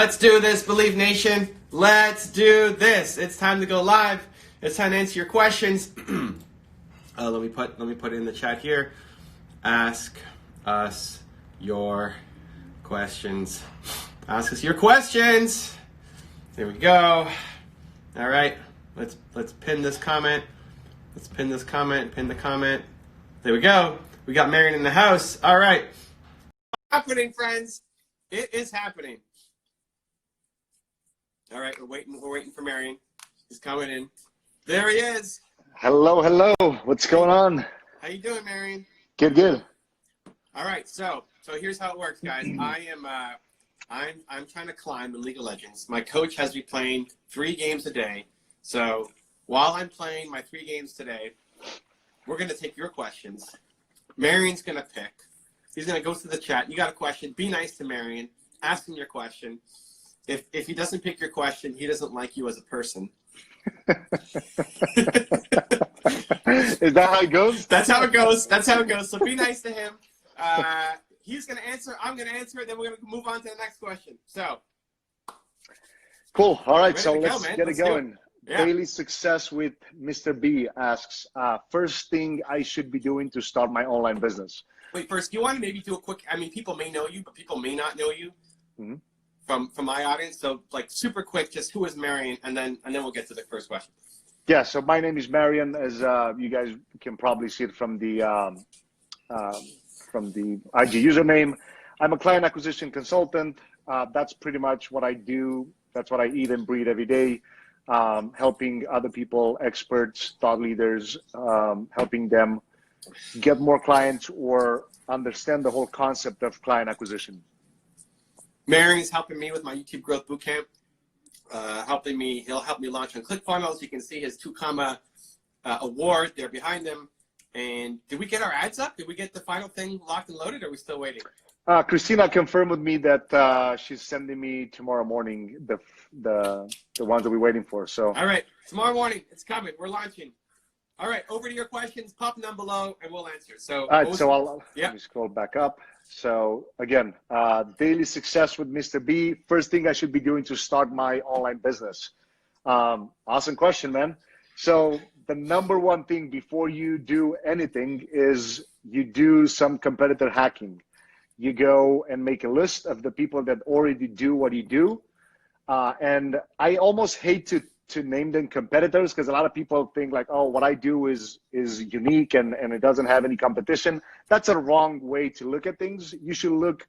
Let's do this, Believe Nation. Let's do this. It's time to go live. It's time to answer your questions. Let me put it in the chat here. Ask us your questions. Ask us your questions. There we go. All right. Let's pin this comment. Let's pin this comment. Pin the comment. There we go. We got Marian in the house. All right. Happening, friends. It is happening. All right, we're waiting for Marian. He's coming in. There he is. Hello. What's going on? How you doing, Marian? Good. All right, so here's how it works, guys. I'm trying to climb in League of Legends. My coach has me playing 3 games a day. So while I'm playing my 3 games today, we're gonna take your questions. Marian's gonna pick. He's gonna go through the chat. You got a question? Be nice to Marian. Ask him your question. If he doesn't pick your question, he doesn't like you as a person. Is that how it goes? That's how it goes. That's how it goes. So be nice to him. He's going to answer. I'm going to answer it. Then we're going to move on to the next question. So. Cool. All right. So let's get it going. Yeah. Daily Success with Mr. B asks, first thing I should be doing to start my online business. Wait, first, do you want to maybe do a quick, people may know you, but people may not know you. Mm-hmm. From my audience, so like super quick, just who is Marian, and then we'll get to the first question. Yeah, so my name is Marian, as you guys can probably see it from the IG username. I'm a client acquisition consultant. That's pretty much what I do. That's what I eat and breathe every day, helping other people, experts, thought leaders, helping them get more clients or understand the whole concept of client acquisition. Marian's helping me with my YouTube Growth Bootcamp, he'll help me launch on ClickFunnels. You can see his 2 comma award there behind him. And did we get our ads up? Did we get the final thing locked and loaded, or are we still waiting? Christina confirmed with me that she's sending me tomorrow morning the ones that we're waiting for. So all right, tomorrow morning, it's coming. We're launching. All right, over to your questions. Pop them down below, and we'll answer. So all right, so let me scroll back up. So again, Daily Success with Mr. B. First thing I should be doing to start my online business. Awesome question, man. So the number one thing before you do anything is you do some competitor hacking. You go and make a list of the people that already do what you do. And I almost hate to name them competitors, because a lot of people think like, oh, what I do is unique and it doesn't have any competition. That's a wrong way to look at things. You should look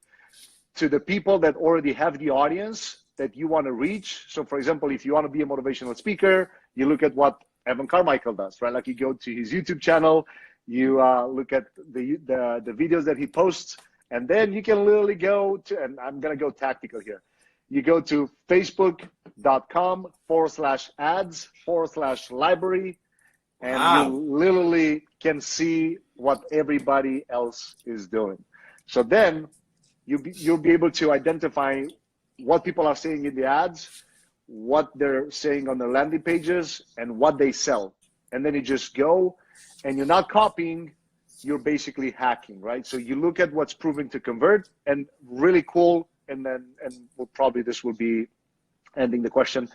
to the people that already have the audience that you want to reach. So for example, if you want to be a motivational speaker, you look at what Evan Carmichael does, right? Like you go to his YouTube channel, you look at the videos that he posts, and then you can literally go to, and I'm going to go tactical here. You go to facebook.com/ads/library, and you literally can see what everybody else is doing. So then you'll be able to identify what people are saying in the ads, what they're saying on the landing pages, and what they sell. And then you just go, and you're not copying, you're basically hacking, right? So you look at what's proving to convert, and really cool. And this will be ending the question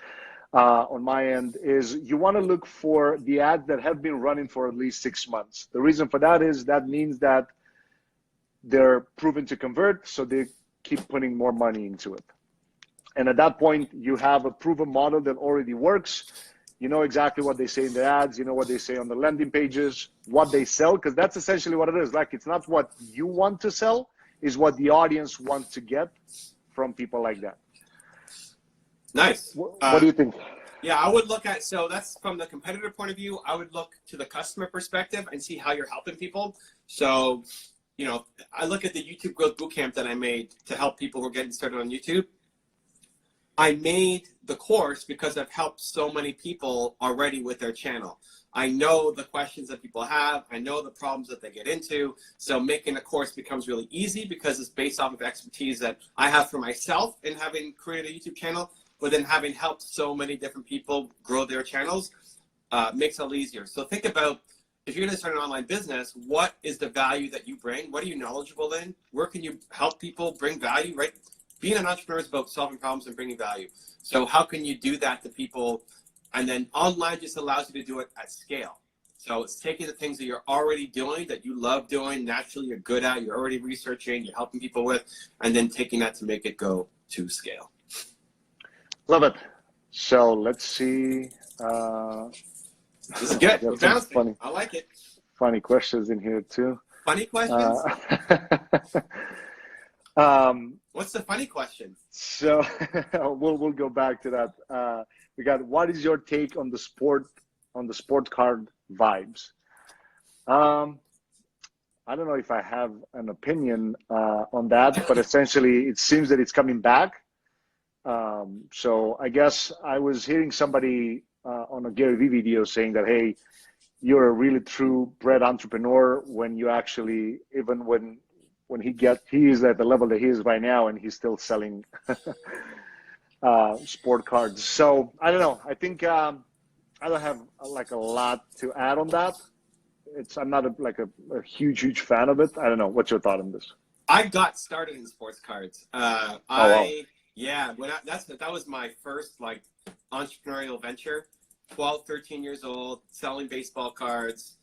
on my end, is you want to look for the ads that have been running for at least 6 months. The reason for that is that means that they're proven to convert, so they keep putting more money into it. And at that point, you have a proven model that already works. You know exactly what they say in the ads, you know what they say on the landing pages, what they sell, because that's essentially what it is. Like, it's not what you want to sell, is what the audience wants to get from people like that. Nice. What do you think? Yeah, I would look at, so that's from the competitor point of view. I would look to the customer perspective and see how you're helping people. So, I look at the YouTube Growth Bootcamp that I made to help people who are getting started on YouTube. I made the course because I've helped so many people already with their channel. I know the questions that people have. I know the problems that they get into. So making a course becomes really easy because it's based off of expertise that I have for myself in having created a YouTube channel, but then having helped so many different people grow their channels makes it a little easier. So think about, if you're going to start an online business, what is the value that you bring? What are you knowledgeable in? Where can you help people bring value, right? being an entrepreneur is about solving problems and bringing value. So how can you do that to people? And then online just allows you to do it at scale. So it's taking the things that you're already doing, that you love doing, naturally you're good at, you're already researching, you're helping people with, and then taking that to make it go to scale. Love it. So let's see. This is good. We're bouncing. Funny, I like it. funny questions in here too. Funny questions? What's the funny question? So we'll go back to that. We got, what is your take on the sport card vibes? I don't know if I have an opinion on that, but essentially it seems that it's coming back. So I guess I was hearing somebody on a Gary Vee video saying that, hey, you're a really true bred entrepreneur when you actually, even when he is at the level that he is right now and he's still selling sport cards. So I don't know. I think I don't have like a lot to add on that. I'm not a huge fan of it. I don't know. What's your thought on this? I got started in sports cards. Wow. Yeah, that was my first like entrepreneurial venture. 12, 13 years old, selling baseball cards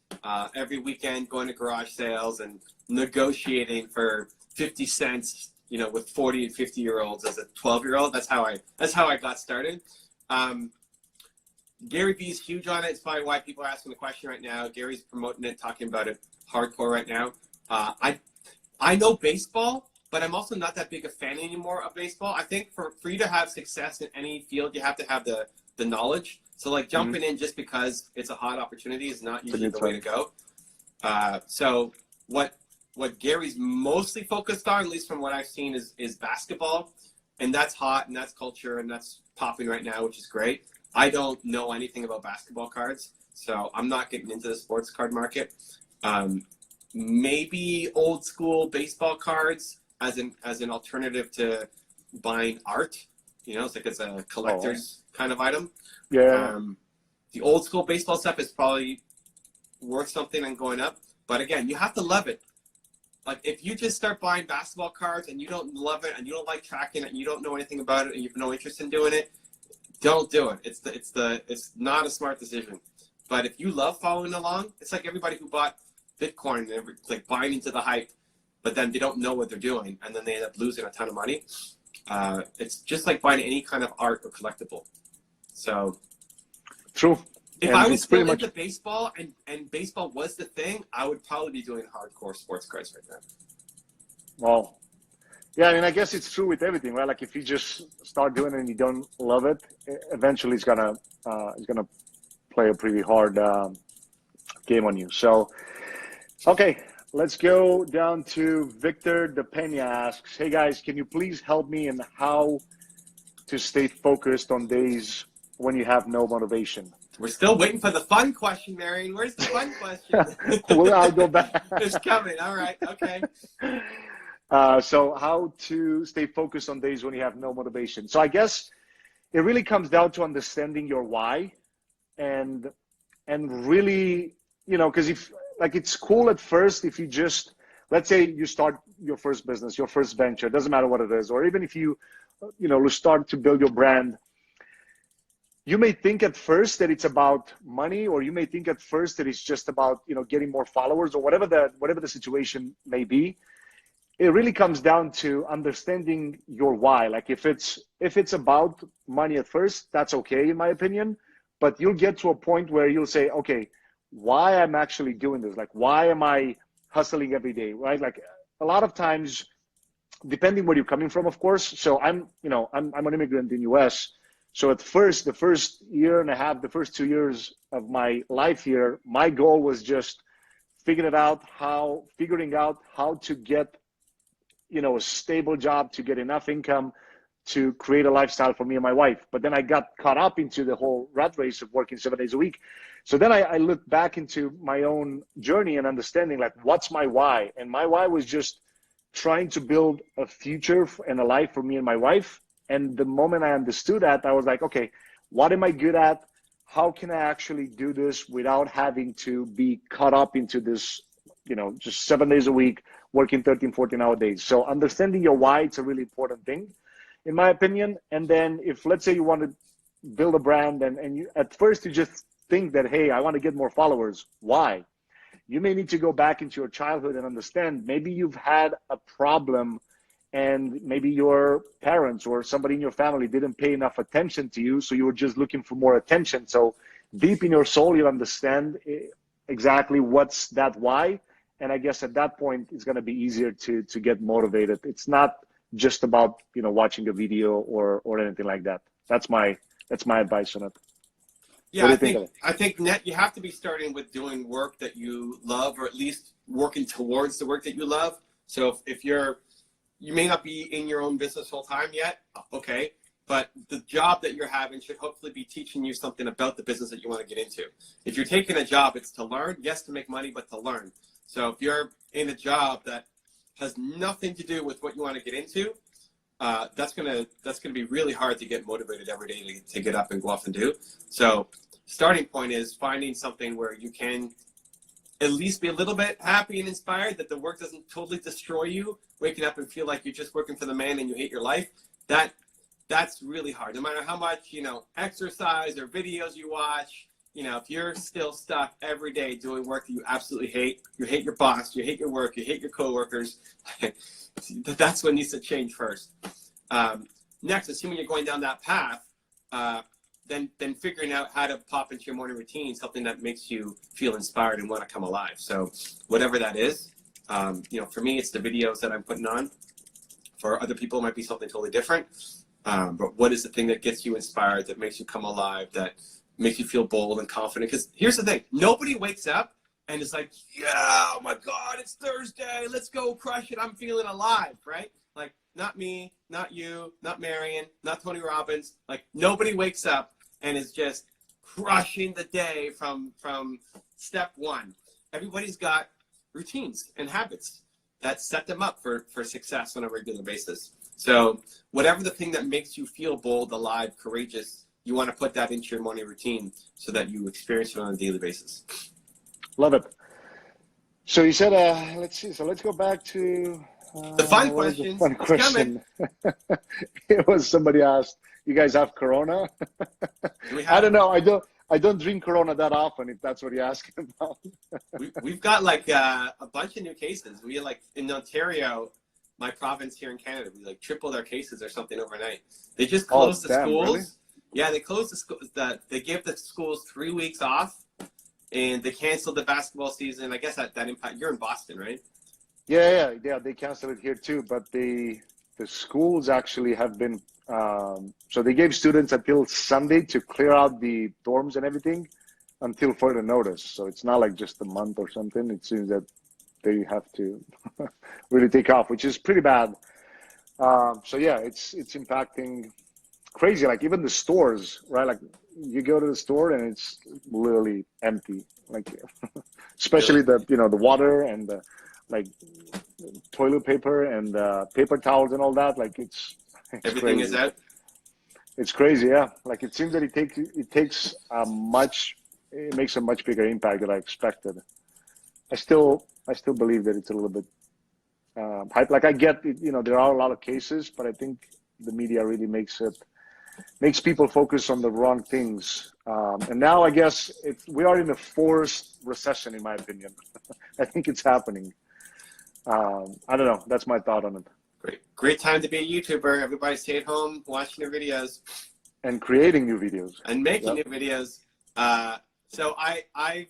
every weekend, going to garage sales and negotiating for 50 cents, with 40 and 50-year-olds as a 12-year-old. That's how I got started. Gary Vee is huge on it. It's probably why people are asking the question right now. Gary's promoting it, talking about it hardcore right now. I know baseball, but I'm also not that big a fan anymore of baseball. I think for you to have success in any field, you have to have the knowledge. So like jumping in just because it's a hot opportunity is not usually the way to go. So what Gary's mostly focused on, at least from what I've seen, is basketball. And that's hot and that's culture and that's popping right now, which is great. I don't know anything about basketball cards, so I'm not getting into the sports card market. Maybe old school baseball cards as an alternative to buying art. It's like it's a collector's kind of item. Yeah. The old school baseball stuff is probably worth something and going up. But again, you have to love it. Like if you just start buying basketball cards and you don't love it and you don't like tracking it and you don't know anything about it and you have no interest in doing it, don't do it. It's not a smart decision. But if you love following along, it's like everybody who bought Bitcoin and like buying into the hype, but then they don't know what they're doing and then they end up losing a ton of money. It's just like buying any kind of art or collectible. So true. If I was still into baseball and baseball was the thing, I would probably be doing hardcore sports cards right now. Well, yeah, I mean, I guess it's true with everything, right? Like if you just start doing it and you don't love it, eventually it's gonna play a pretty hard game on you. So, okay, let's go down to Victor De Pena asks, hey guys, can you please help me in how to stay focused on days when you have no motivation? We're still waiting for the fun question, Marian. Where's the fun question? Well, I'll go back. It's coming. All right. Okay. So how to stay focused on days when you have no motivation. So I guess it really comes down to understanding your why and really, because if like it's cool at first if you just, let's say you start your first business, your first venture, it doesn't matter what it is, or even if you start to build your brand, you may think at first that it's about money, or you may think at first that it's just about, getting more followers or whatever the situation may be. It really comes down to understanding your why. Like if it's about money at first, that's okay in my opinion, but you'll get to a point where you'll say, okay, why I'm actually doing this? Like, why am I hustling every day, right? Like a lot of times, depending where you're coming from, of course. So I'm an immigrant in US. So at first, the first year and a half, the first 2 years of my life here, my goal was just figuring out how to get, a stable job, to get enough income to create a lifestyle for me and my wife. But then I got caught up into the whole rat race of working 7 days a week. So then I looked back into my own journey and understanding like, what's my why? And my why was just trying to build a future and a life for me and my wife. And the moment I understood that, I was like, okay, what am I good at? How can I actually do this without having to be caught up into this, just 7 days a week, working 13, 14-hour days? So understanding your why, it's a really important thing. in my opinion. And then if, let's say you want to build a brand and you, at first you just think that, hey, I want to get more followers. Why? You may need to go back into your childhood and understand maybe you've had a problem and maybe your parents or somebody in your family didn't pay enough attention to you, so you were just looking for more attention. So deep in your soul, you understand exactly what's that why. And I guess at that point, it's going to be easier to get motivated. It's not just about, you know, watching a video or anything like that. That's my advice on it. Yeah, I think net you have to be starting with doing work that you love, or at least working towards the work that you love. So if you may not be in your own business full time yet, okay, but the job that you're having should hopefully be teaching you something about the business that you want to get into. If you're taking a job, it's to learn, yes, to make money, but to learn. So if you're in a job that has nothing to do with what you want to get into, that's gonna be really hard to get motivated every day to get up and go off and do. So starting point is finding something where you can at least be a little bit happy and inspired, that the work doesn't totally destroy you, waking up and feel like you're just working for the man and you hate your life. That's really hard. No matter how much, you know, exercise or videos you watch, you know, if you're still stuck every day doing work that you absolutely hate, you hate your boss, you hate your work, you hate your coworkers, that's what needs to change first. Next, assuming you're going down that path, then figuring out how to pop into your morning routine, something that makes you feel inspired and want to come alive. So whatever that is, you know, for me, it's the videos that I'm putting on. For other people, it might be something totally different. But what is the thing that gets you inspired, that makes you come alive, that makes you feel bold and confident? Because here's the thing, nobody wakes up and is like, yeah, oh my God, it's Thursday, let's go crush it, I'm feeling alive, right? Like, not me, not you, not Marian, not Tony Robbins. Like, nobody wakes up and is just crushing the day from step one. Everybody's got routines and habits that set them up for success on a regular basis. So whatever the thing that makes you feel bold, alive, courageous, you want to put that into your morning routine so that you experience it on a daily basis. Love it. So you said, let's see. So let's go back to the fun question. Fun question. It was somebody asked, "You guys have Corona?" I don't know. I don't drink Corona that often, if that's what you're asking about. We've got like a bunch of new cases. We like in Ontario, my province here in Canada, we like tripled our cases or something overnight. They just closed the schools. Really? Yeah, they closed the schools. They gave the schools 3 weeks off, and they canceled the basketball season. I guess that impact. You're in Boston, right? Yeah. They canceled it here too, but the schools actually have been. So they gave students until Sunday to clear out the dorms and everything until further notice. So it's not like just a month or something. It seems that they have to really take off, which is pretty bad. So yeah, it's impacting crazy. Like even the stores, right? Like you go to the store and it's literally empty. Like especially the water and the like toilet paper and paper towels and all that. Like it's everything crazy. Is out. It's crazy, yeah. Like it seems that it makes a much bigger impact than I expected. I still believe that it's a little bit hype. Like I get it, there are a lot of cases, but I think the media really makes people focus on the wrong things. And now I guess we are in a forced recession, in my opinion. I think it's happening. I don't know. That's my thought on it. Great time to be a YouTuber. Everybody stay at home, watching their videos. And creating new videos. And making new videos. So I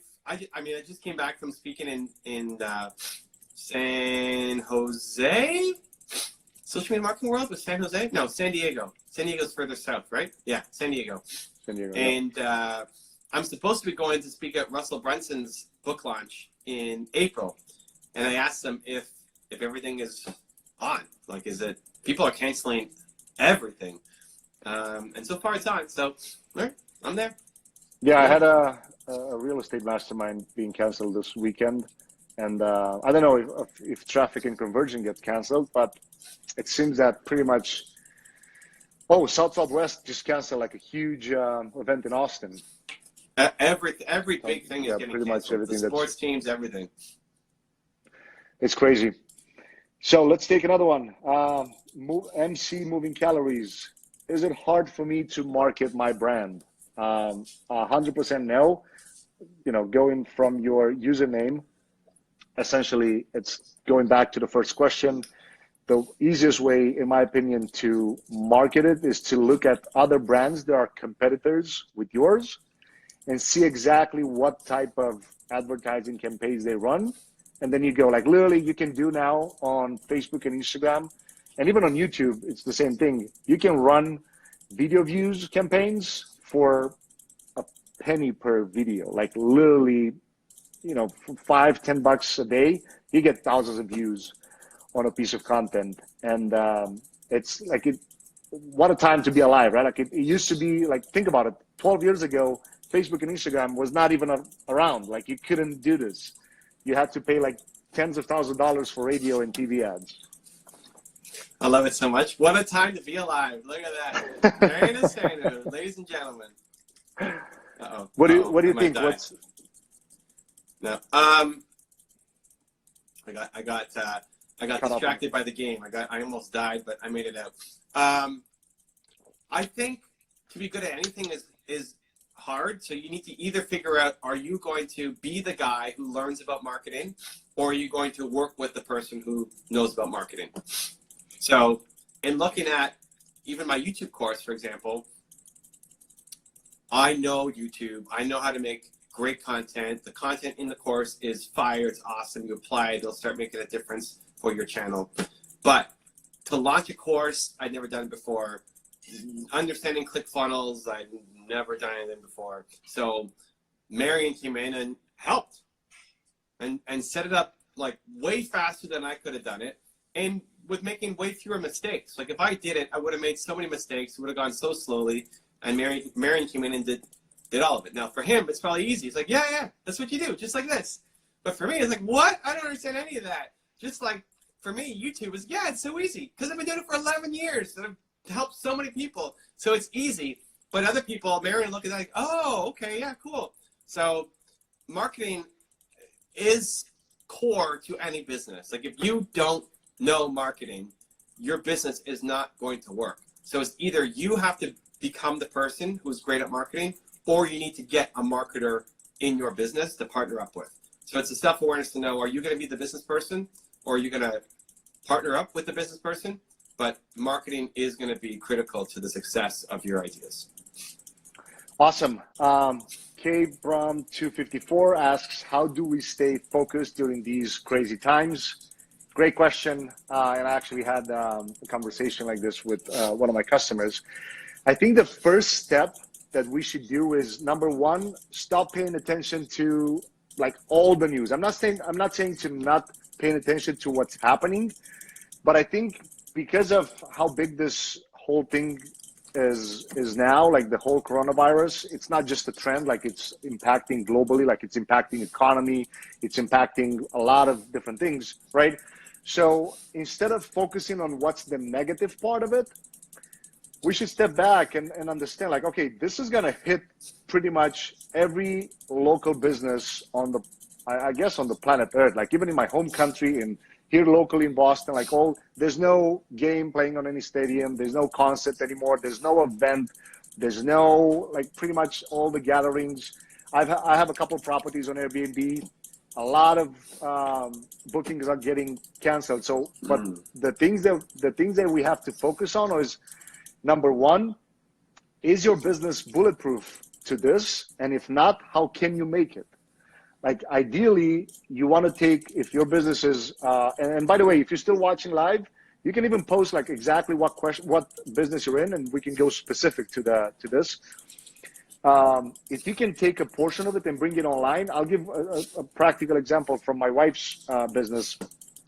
just came back from speaking in San Jose? Social media marketing world with San Jose? No, San Diego. San Diego's further south, right? Yeah, San Diego. And I'm supposed to be going to speak at Russell Brunson's book launch in April. And I asked them if everything is on. Like, is it, people are canceling everything. And so far it's on. So, right, I'm there. Yeah, I had a real estate mastermind being canceled this weekend. And I don't know if traffic and conversion gets canceled, but it seems that pretty much, Southwest just canceled like a huge event in Austin. Every big thing is getting pretty canceled. Much everything. The sports teams, everything. It's crazy. So let's take another one. MC Moving Calories. Is it hard for me to market my brand? 100% no. You know, going from your username, essentially, it's going back to the first question. The easiest way, in my opinion, to market it is to look at other brands that are competitors with yours and see exactly what type of advertising campaigns they run. And then you go, like, literally, you can do now on Facebook and Instagram, and even on YouTube, it's the same thing. You can run video views campaigns for a penny per video, like literally, you know, for $5-10 a day, you get thousands of views on a piece of content. And it's like, what a time to be alive, right? Like it used to be, like, think about it, 12 years ago, Facebook and Instagram was not even around. Like, you couldn't do this. You had to pay like tens of thousands of dollars for radio and TV ads. I love it so much. What a time to be alive. Look at that. Marian is saying it, ladies and gentlemen. Uh-oh. What do you think? What's no. I got distracted by the game. I almost died, but I made it out. I think to be good at anything is hard. So you need to either figure out, are you going to be the guy who learns about marketing, or are you going to work with the person who knows about marketing? So in looking at even my YouTube course, for example, I know YouTube. I know how to make great content. The content in the course is fire. It's awesome. You apply it, it'll start making a difference for your channel. But to launch a course, I'd never done it before. Understanding ClickFunnels, I'd never done anything before. So Marian came in and helped and set it up like way faster than I could have done it, and with making way fewer mistakes. Like if I did it, I would have made so many mistakes. It would have gone so slowly. And Marian came in and did all of it. Now for him, it's probably easy. It's like, yeah, that's what you do, just like this. But for me, it's like, what? I don't understand any of that. Just like for me, YouTube is, yeah, it's so easy because I've been doing it for 11 years and I've helped so many people. So it's easy. But other people, Marian, look at that like, oh, okay, yeah, cool. So marketing is core to any business. Like if you don't know marketing, your business is not going to work. So it's either you have to become the person who's great at marketing, or you need to get a marketer in your business to partner up with. So it's a self-awareness to know, are you going to be the business person, or are you going to partner up with the business person? But marketing is going to be critical to the success of your ideas. awesome? K Brom 254 asks, how do we stay focused during these crazy times? Great question. And I actually had a conversation like this with one of my customers. I think the first step that we should do is, number one, stop paying attention to like all the news. I'm not saying to not paying attention to what's happening, but I think because of how big this whole thing is now, like the whole coronavirus, it's not just a trend, like it's impacting globally, like it's impacting economy, it's impacting a lot of different things, right? So instead of focusing on what's the negative part of it, we should step back and understand, like, okay, this is gonna hit pretty much every local business on the, I guess on the planet Earth, like even in my home country and here locally in Boston, like there's no game playing on any stadium, there's no concert anymore, there's no event, there's no, like pretty much all the gatherings. I have a couple of properties on Airbnb. A lot of bookings are getting canceled. So, but the things that we have to focus on is, number one, is your business bulletproof to this? And if not, how can you make it? Like ideally, you want to take, if your business is, and by the way, if you're still watching live, you can even post like exactly what business you're in, and we can go specific to this. If you can take a portion of it and bring it online, I'll give a practical example from my wife's business.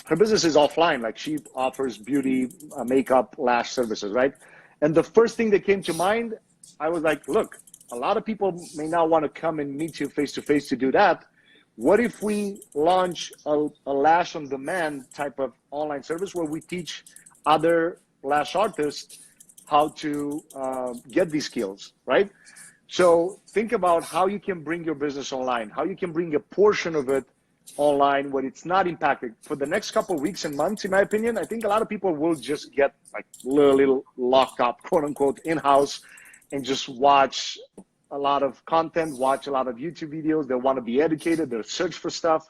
Her business is offline, like she offers beauty, makeup, lash services, right? And the first thing that came to mind, I was like, look, a lot of people may not want to come and meet you face to face to do that. What if we launch a lash on demand type of online service where we teach other lash artists how to get these skills, right? So think about how you can bring your business online, how you can bring a portion of it online where it's not impacted for the next couple of weeks and months, in my opinion, I think a lot of people will just get like little locked up, quote unquote, in-house and just watch a lot of content, watch a lot of YouTube videos. They want to be educated. They'll search for stuff.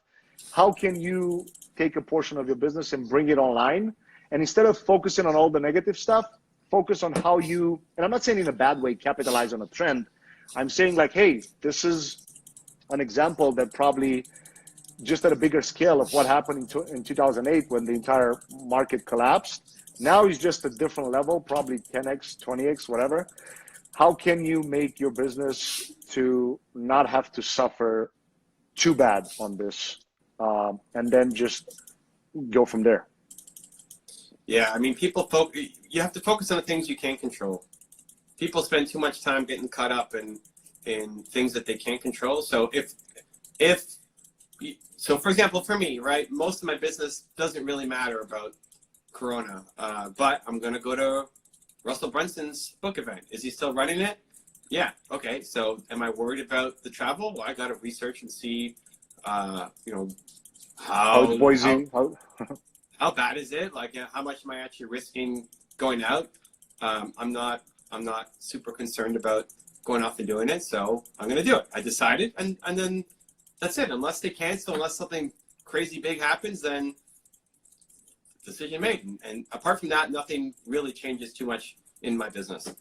How can you take a portion of your business and bring it online? And instead of focusing on all the negative stuff, focus on how you, and I'm not saying in a bad way, capitalize on a trend. I'm saying like, hey, this is an example that probably just at a bigger scale of what happened in 2008 when the entire market collapsed. Now is just a different level, probably 10x, 20x, whatever. How can you make your business to not have to suffer too bad on this, and then just go from there? Yeah, I mean, you have to focus on the things you can't control. People spend too much time getting caught up in things that they can't control. So so for example, for me, right, most of my business doesn't really matter about Corona, but I'm going to go to Russell Brunson's book event. Is he still running it? Yeah. Okay. So am I worried about the travel? Well, I got to research and see, you know, how bad is it? Like, how much am I actually risking going out? I'm not super concerned about going off and doing it. So I'm going to do it. I decided. And then that's it. Unless they cancel, unless something crazy big happens, then decision made. And apart from that, nothing really changes too much in my business.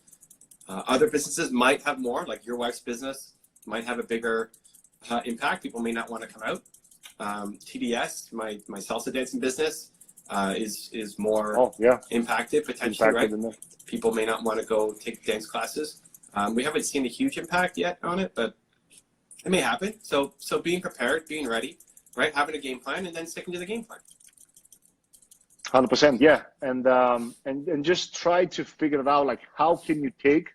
Other businesses might have more, like your wife's business might have a bigger impact. People may not want to come out. TDS, my salsa dancing business, is more impacted potentially, right? People may not want to go take dance classes. We haven't seen a huge impact yet on it, but it may happen. So being prepared, being ready, right? Having a game plan and then sticking to the game plan. 100%, yeah, and just try to figure it out. Like, how can you take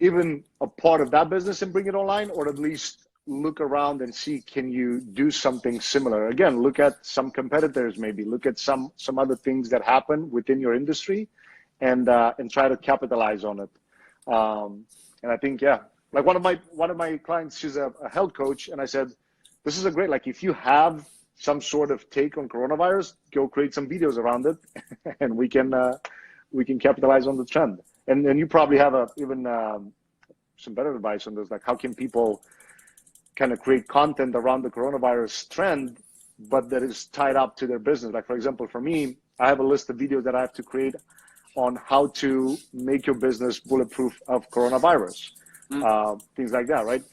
even a part of that business and bring it online, or at least look around and see, can you do something similar? Again, look at some competitors, maybe look at some other things that happen within your industry, and try to capitalize on it. And I think, yeah, like one of my clients, she's a health coach, and I said, this is a great, like, if you have some sort of take on coronavirus, go create some videos around it, and we can capitalize on the trend. And then you probably have even some better advice on this, like how can people kind of create content around the coronavirus trend, but that is tied up to their business. Like, for example, for me, I have a list of videos that I have to create on how to make your business bulletproof of coronavirus, things like that, right?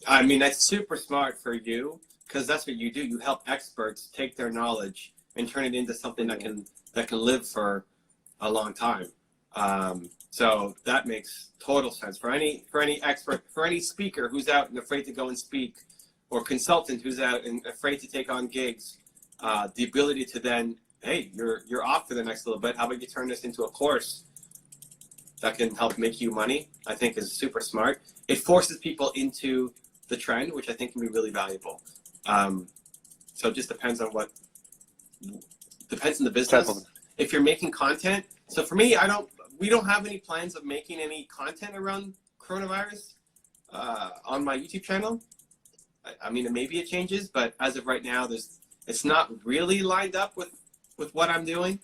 I mean, that's super smart for you, because that's what you do. You help experts take their knowledge and turn it into something that can live for a long time. So that makes total sense for any expert, for any speaker who's out and afraid to go and speak, or consultant who's out and afraid to take on gigs. The ability to then, hey, you're off for the next little bit. How about you turn this into a course that can help make you money? I think is super smart. It forces people into the trend, which I think can be really valuable. So it just depends on the business. If you're making content, so for me, we don't have any plans of making any content around coronavirus on my YouTube channel. I mean, maybe it changes, but as of right now, it's not really lined up with what I'm doing.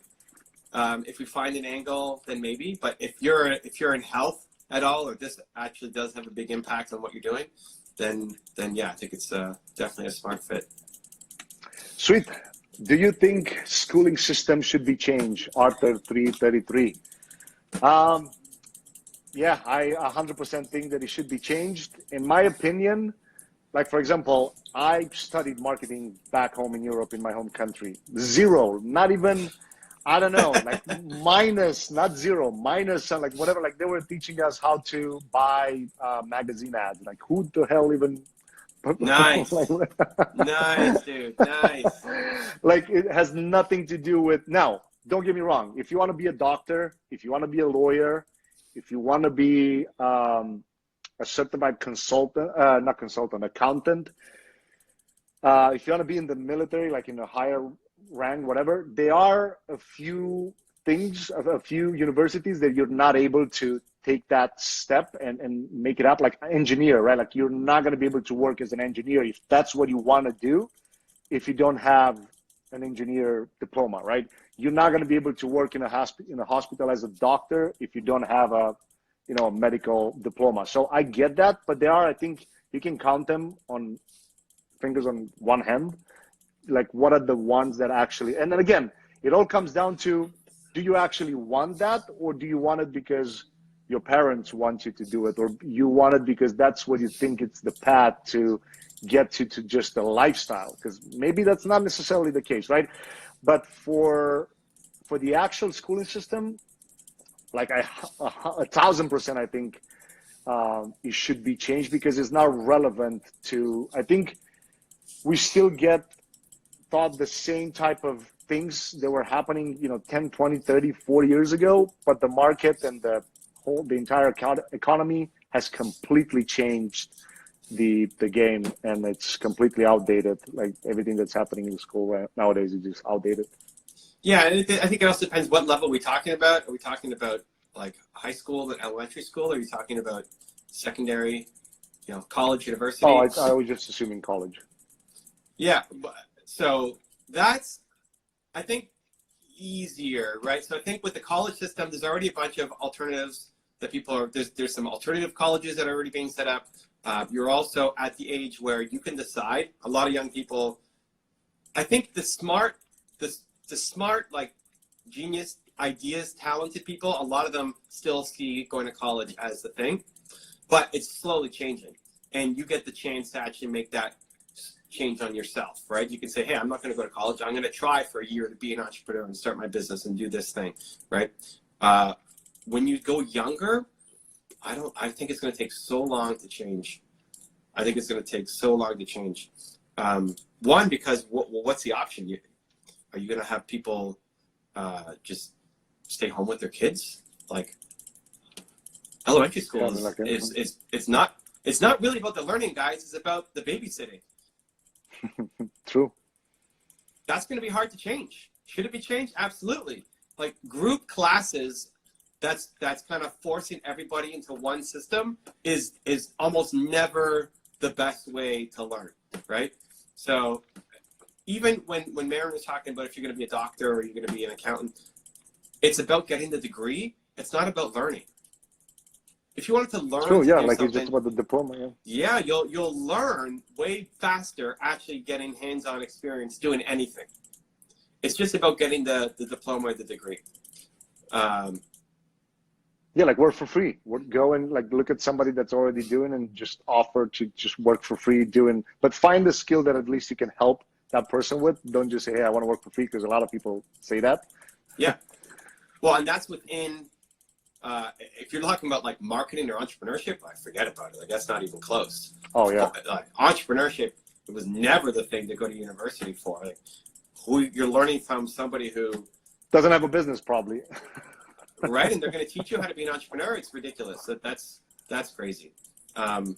If we find an angle, then maybe. But if you're in health at all, or this actually does have a big impact on what you're doing, then yeah, I think it's definitely a smart fit. Sweet. Do you think schooling system should be changed? Arthur 333. Yeah, I 100% think that it should be changed. In my opinion, like, for example, I studied marketing back home in Europe, in my home country. Zero, not even, I don't know, like minus, not zero, minus, like whatever. Like, they were teaching us how to buy magazine ads. Like, who the hell even? Nice. Nice, dude. Nice. Like, it has nothing to do with, now, don't get me wrong. If you want to be a doctor, if you want to be a lawyer, if you want to be a certified consultant, accountant, if you want to be in the military, like in a higher rank, whatever, there are a few things, a few universities that you're not able to take that step and make it up, like engineer, right? Like you're not going to be able to work as an engineer if that's what you want to do, if you don't have an engineer diploma, right? You're not going to be able to work in a hospital as a doctor if you don't have a, you know, a medical diploma. So I get that, but there are, I think you can count them on fingers on one hand. Like what are the ones that actually, and then again, it all comes down to, do you actually want that, or do you want it because your parents want you to do it, or you want it because that's what you think it's the path to get to just a lifestyle? Because maybe that's not necessarily the case, right? But for the actual schooling system, like 1,000%, I think it should be changed, because it's not relevant to, I think we still get taught the same type of things that were happening, you know, 10, 20, 30, 40 years ago, but the market and the entire economy has completely changed the game, and it's completely outdated. Like everything that's happening in school nowadays is just outdated. Yeah, and I think it also depends what level we're talking about. Are we talking about like high school and elementary school? Or are you talking about secondary, you know, college, university? Oh, I was just assuming college. Yeah, so that's, I think, easier, right? So I think with the college system, there's already a bunch of alternatives that people are, there's some alternative colleges that are already being set up. You're also at the age where you can decide. A lot of young people, I think the smart, like genius, ideas, talented people, a lot of them still see going to college as the thing, but it's slowly changing. And you get the chance to actually make that change on yourself, right? You can say, hey, I'm not going to go to college. I'm going to try for a year to be an entrepreneur and start my business and do this thing, right? When you go younger, I think it's going to take so long to change. I think it's going to take so long to change. One, because what's the option? Are you going to have people just stay home with their kids? Like elementary school it's not really about the learning, guys. It's about the babysitting. True. That's going to be hard to change. Should it be changed? Absolutely. Like group classes, that's kind of forcing everybody into one system is almost never the best way to learn, right? So even when Marian was talking about if you're going to be a doctor or you're going to be an accountant, it's about getting the degree. It's not about learning. If you wanted to learn, true, yeah, like it's just about the diploma. Yeah, you'll learn way faster actually getting hands-on experience doing anything. It's just about getting the diploma or the degree. Yeah, like work for free. Go and like look at somebody that's already doing and just offer to just work for free doing, but find the skill that at least you can help that person with. Don't just say, hey, I want to work for free, because a lot of people say that. Yeah. Well, and that's within, if you're talking about like marketing or entrepreneurship, I forget about it. Like that's not even close. Oh yeah. Like entrepreneurship, it was never the thing to go to university for. Like who you're learning from somebody who doesn't have a business probably. Right, and they're going to teach you how to be an entrepreneur. It's ridiculous. That's crazy. But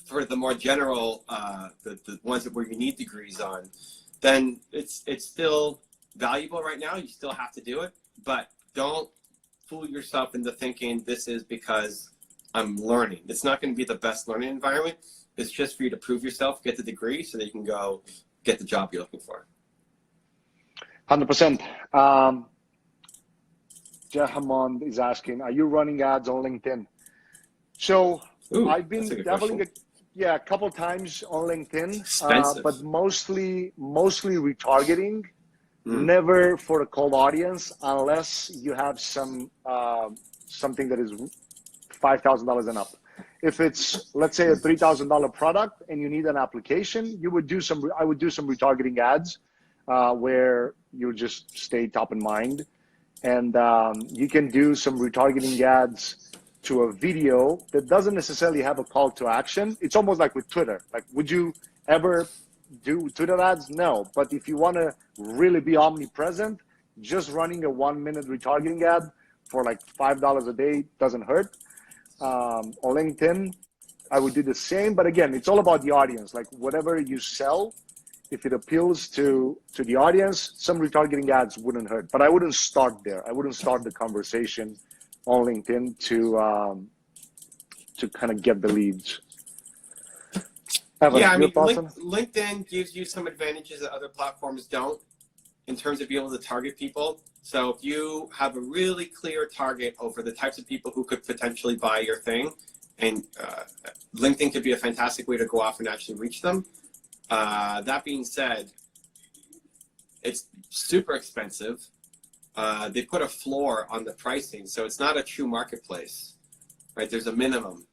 for the more general, the ones where you need degrees on, then it's still valuable right now. You still have to do it, but don't fool yourself into thinking this is because I'm learning. It's not going to be the best learning environment. It's just for you to prove yourself, get the degree, so that you can go get the job you're looking for. 100%. Jahamond is asking, are you running ads on LinkedIn? So I've been dabbling a couple times on LinkedIn, but mostly retargeting, never for a cold audience, unless you have some something that is $5,000 and up. If it's, let's say, a $3,000 product and you need an application, I would do some retargeting ads where you just stay top in mind. And you can do some retargeting ads to a video that doesn't necessarily have a call to action. It's almost like with Twitter. Like, would you ever do Twitter ads? No. But if you want to really be omnipresent, just running a 1-minute retargeting ad for like $5 a day doesn't hurt. On LinkedIn, I would do the same. But again, it's all about the audience. Like whatever you sell if it appeals to the audience, some retargeting ads wouldn't hurt. But I wouldn't start there. I wouldn't start the conversation on LinkedIn to kind of get the leads. Evan, Yeah, I mean, thoughts on? LinkedIn gives you some advantages that other platforms don't in terms of being able to target people. So if you have a really clear target over the types of people who could potentially buy your thing, and LinkedIn could be a fantastic way to go off and actually reach them. That being said, it's super expensive. They put a floor on the pricing, so it's not a true marketplace, right? There's a minimum.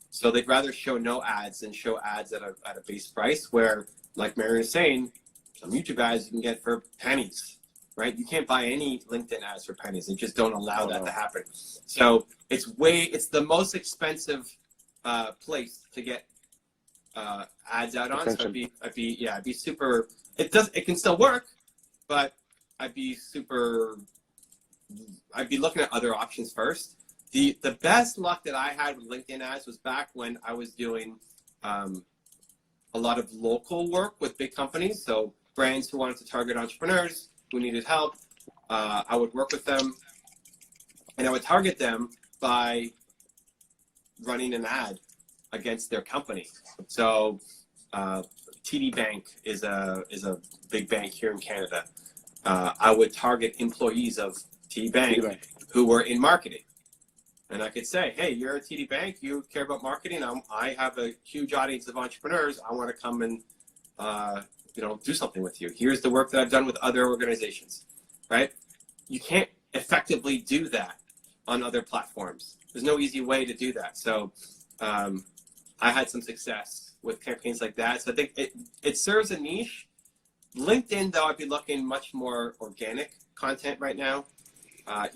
So they'd rather show no ads than show ads at a base price where, like Marian is saying, some YouTube ads you can get for pennies, right? You can't buy any LinkedIn ads for pennies. They just don't allow that to happen. So it's the most expensive place to get ads out on. So I'd be super. It can still work, but I'd be looking at other options first. The best luck that I had with LinkedIn ads was back when I was doing a lot of local work with big companies. So brands who wanted to target entrepreneurs who needed help, I would work with them, and I would target them by running an ad against their company. So TD Bank is a big bank here in Canada. I would target employees of TD Bank who were in marketing. And I could say, hey, you're a TD Bank, you care about marketing. I have a huge audience of entrepreneurs. I want to come and do something with you. Here's the work that I've done with other organizations, right? You can't effectively do that on other platforms. There's no easy way to do that. So I had some success with campaigns like that. So I think it serves a niche. LinkedIn, though, I'd be looking much more organic content right now.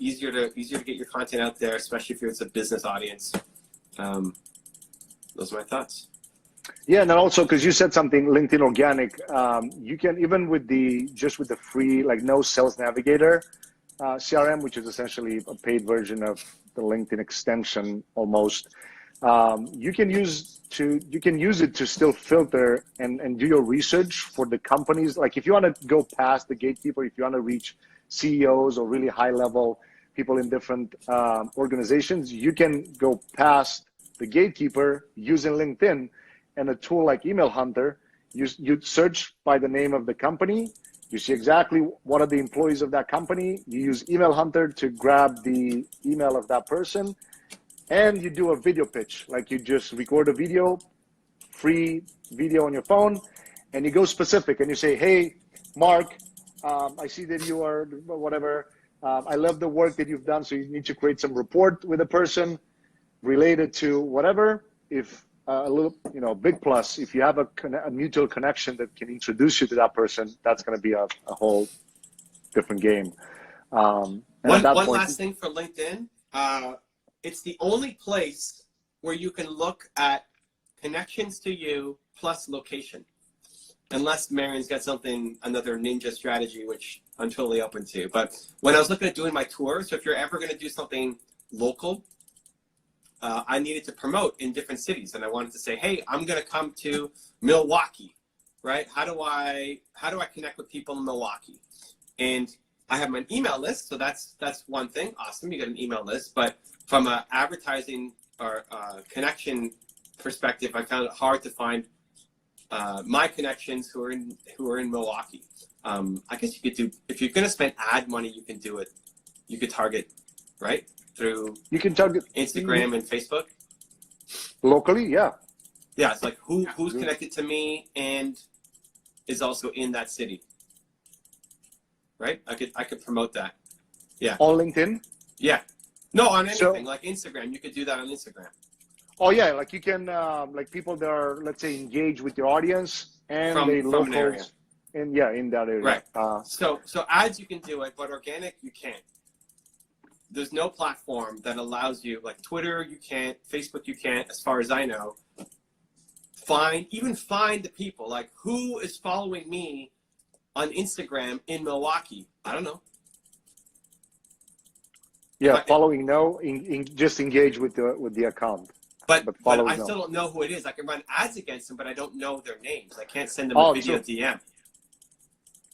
Easier to get your content out there, especially if it's a business audience. Those are my thoughts. Yeah, and also because you said something, LinkedIn organic, you can even with the free, like no sales navigator CRM, which is essentially a paid version of the LinkedIn extension almost. You can use it to still filter and do your research for the companies. Like if you want to go past the gatekeeper, if you want to reach CEOs or really high level people in different organizations, you can go past the gatekeeper using LinkedIn and a tool like Email Hunter. You search by the name of the company. You see exactly what are the employees of that company. You use Email Hunter to grab the email of that person, and you do a video pitch. Like you just record a video, free video on your phone, and you go specific and you say, hey, Mark, I see that you are whatever. I love the work that you've done. So you need to create some report with a person related to whatever. If a little, big plus, if you have a mutual connection that can introduce you to that person, that's going to be a whole different game. One last thing for LinkedIn. It's the only place where you can look at connections to you plus location. Unless Marian's got another ninja strategy, which I'm totally open to. But when I was looking at doing my tour, so if you're ever going to do something local, I needed to promote in different cities. And I wanted to say, hey, I'm going to come to Milwaukee, right? How do I connect with people in Milwaukee? And I have my email list. So that's one thing. Awesome. You get an email list. But from an advertising or connection perspective, I found it hard to find my connections who are in Milwaukee. I guess you could do, if you're going to spend ad money, you can do it. You could target, right? Through you can target Instagram and Facebook. Locally, yeah. Yeah, it's like who's connected to me and is also in that city. Right? I could promote that. Yeah. On LinkedIn? Yeah. No, on anything, like Instagram. You could do that on Instagram. Oh yeah, like you can like people that are, let's say, engaged with your audience and from an area. In that area. Right. So ads you can do it, but organic you can't. There's no platform that allows you, like Twitter you can't, Facebook you can't, as far as I know. Find the people, like who is following me on Instagram in Milwaukee? I don't know. Yeah, following no, just engage with the account. But followers I no. still don't know who it is. I can run ads against them, but I don't know their names. I can't send them a video DM.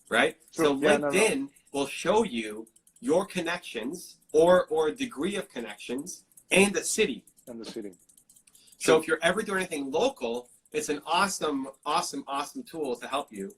Right? True. So Yeah, LinkedIn will show you your connections or degree of connections and the city. And the city. So if you're ever doing anything local, it's an awesome tool to help you.